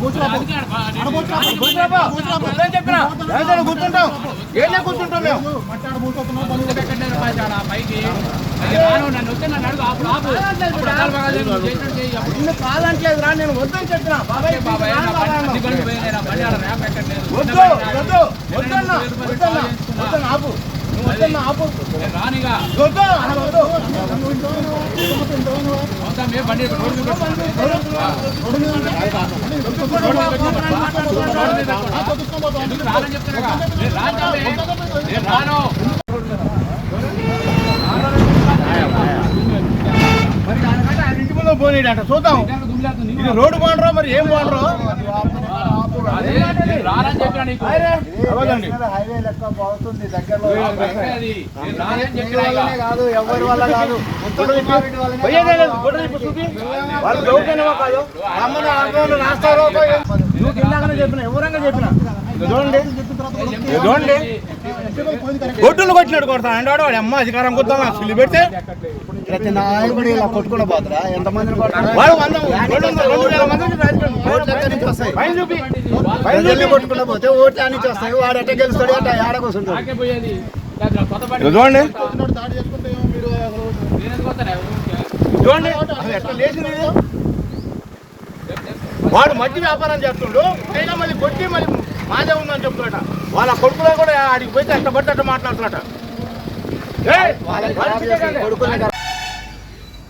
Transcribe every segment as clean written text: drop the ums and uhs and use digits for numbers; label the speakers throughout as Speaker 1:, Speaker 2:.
Speaker 1: కూర్చుంటాం ఏనే కూర్చుంటాం మేము కాదంటలేదు రా నేను వద్దని చెప్పినా ఆపు ఆపు రానిగా పోనీడంట చూద్దాం ఇది రోడ్డు బాగుండ్రో మరి ఏం బాగుండ్రో ఎవరి వల్ల కాదు వాళ్ళు దౌర్జన్యమో కాదు రాస్తారు నువ్వు ఇందాకనే చెప్పిన ఎవరంగా చెప్పిన చూడండి చూడండి గొడ్డును కొట్టినట్టు కొడతాను అంటే వాడు అమ్మ అధికారం కొద్దాం సిల్లు పెడితే ప్రతి నాయకుడు ఇలా కొట్టుకున్న పోతురా ఎంతమంది కొట్టుకున్న పోతే ఓట్లు నుంచి వస్తాయి వాడు ఎట్ట గెలుస్తాడు అంటే ఆడ కూర్చుంటాడు చూడండి చూడండి ఎట్లా లేచింది వాడు మట్టి వ్యాపారం చేస్తుండు అయినా మళ్ళీ కొట్టి మళ్ళీ మాదే ఉందని చెప్తున్నట వాళ్ళ కొడుకులో కూడా ఆడికి పోతే అట్ట పట్టి అట్ట మాట్లాడుతున్నట.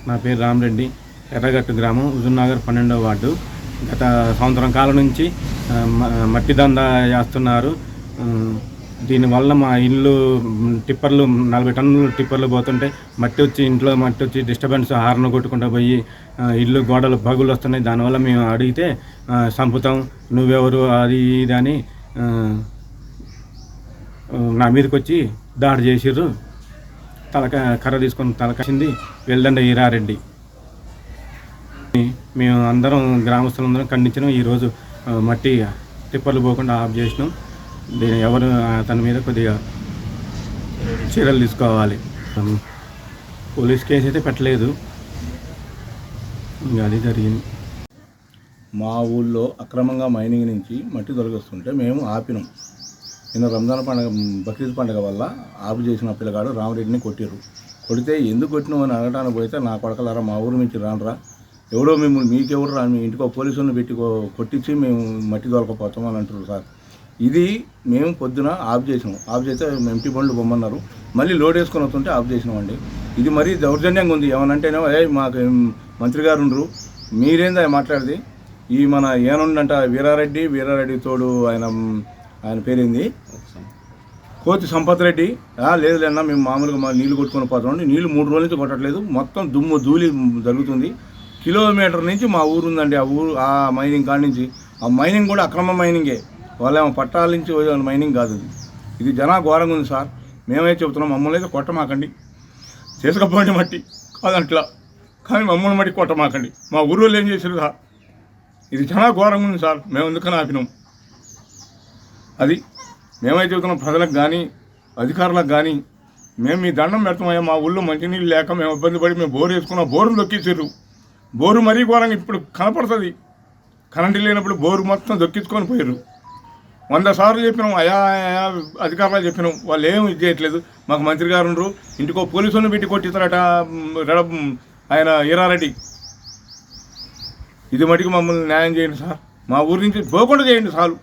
Speaker 2: నా పేరు రామరెడ్డి, ఎర్రగట్టు గ్రామం, హుజూర్నగర్ 12వ వార్డు. గత సంవత్సరం కాలం నుంచి మట్టి దందా చేస్తున్నారు. దీనివల్ల మా ఇల్లు టిప్పర్లు 40 టన్నులు టిప్పర్లు పోతుంటే ఇంట్లో మట్టి వచ్చి డిస్టర్బెన్స్ హార్న్ కొట్టుకుంటూ పోయి ఇల్లు గోడలు పగులు వస్తున్నాయి. దానివల్ల మేము అడిగితే సంపుతాం, నువ్వెవరు అది ఇది అని నా మీదకి వచ్చి దాడి చేసిర్రు. కర్ర తీసుకొని తలకాసింది వెల్దండ ఈరారెడ్డి. మేము అందరం గ్రామస్తులందరం ఖండించినాం. ఈరోజు మట్టి టిప్పర్లు పోకుండా ఆఫ్ చేసినాం. దీని ఎవరు తన మీద కొద్దిగా చర్యలు తీసుకోవాలి. పోలీస్ కేసు అయితే పెట్టలేదు, ఇంకా అది జరిగింది.
Speaker 3: మా ఊళ్ళో అక్రమంగా మైనింగ్ నుంచి మట్టి దొరికొస్తుంటే మేము ఆపినాం. నిన్న రంజాన్ పండుగ బక్రీద్ పండుగ వల్ల ఆపు చేసిన పిల్లగాడు రామరెడ్డిని కొట్టారు. కొడితే ఎందుకు కొట్టినావు అని అడగడానికి పోతే నా కొడకలారా మా ఊరు నుంచి రానరా, ఎవడో మీకెవరు రా, మీ ఇంటికి పోలీసులను పెట్టి కొట్టించి మేము మట్టి దొరకపోతాం అని అంటారు సార్. ఇది మేము పొద్దున ఆఫ్ చేసినాం. ఆఫ్ చేస్తే ఎంటీ బండ్లు బొమ్మన్నారు, మళ్ళీ లోడ్ వేసుకొని వస్తుంటే ఆఫ్ చేసినామండి. ఇది మరీ దౌర్జన్యంగా ఉంది. ఏమనంటేనేమో మాకు మంత్రి గారు ఉండరు, మీరేందా మాట్లాడేది. ఈ మన ఏనుండంట వీరారెడ్డి తోడు ఆయన పేరేంది కోతి సంపత్ రెడ్డి. లేదులేనా మేము మామూలుగా నీళ్లు కొట్టుకొని పోతామండి. నీళ్లు 3 రోజుల నుంచి కొట్టట్లేదు, మొత్తం దుమ్ము ధూళి జరుగుతుంది. కిలోమీటర్ నుంచి మా ఊరు ఉందండి. ఆ మైనింగ్ కాడి నుంచి ఆ మైనింగ్ కూడా అక్రమ మైనింగే, వాళ్ళేమో పట్టాల నుంచి మైనింగ్ కాదు. ఇది జనా ఘోరంగా ఉంది సార్. మేమైతే చెబుతున్నాం, మమ్మల్ని అయితే కొట్టమాకండి, చేసుకపోండి మట్టి కాదంట్లా, కానీ మమ్మల్ని మట్టి కొట్టమాకండి. మా ఊళ్ళో ఏం చేశారు సార్, ఇది చాలా ఘోరంగా ఉంది సార్. మేము ఎందుకని ఆపినాం. అది మేమైతే చెబుతున్నాం ప్రజలకు కానీ అధికారులకు కానీ, మేము మీ దండం పెడతామయ్యా. మా ఊళ్ళో మంచినీళ్ళు లేక మేము ఇబ్బంది పడి మేము బోరు వేసుకున్నాం. బోరును దొక్కించారు. బోరు మరీ ఘోరంగా ఇప్పుడు కనపడుతుంది. కరెంటు లేనప్పుడు బోరు మొత్తం దొక్కించుకొని పోయారు. 100 సార్లు చెప్పినాం, అయా అధికారులు చెప్పినాం, వాళ్ళు ఏం ఇది చేయట్లేదు. మాకు మంత్రి గారు ఉండరు, ఇంటికో పోలీసులను పెట్టి కొట్టిస్తారట ఆయన ఈరారెడ్డి. ఇది మటుకు మమ్మల్ని న్యాయం చేయండి సార్, మా ఊరి నుంచి పోకుండా చేయండి చాలు.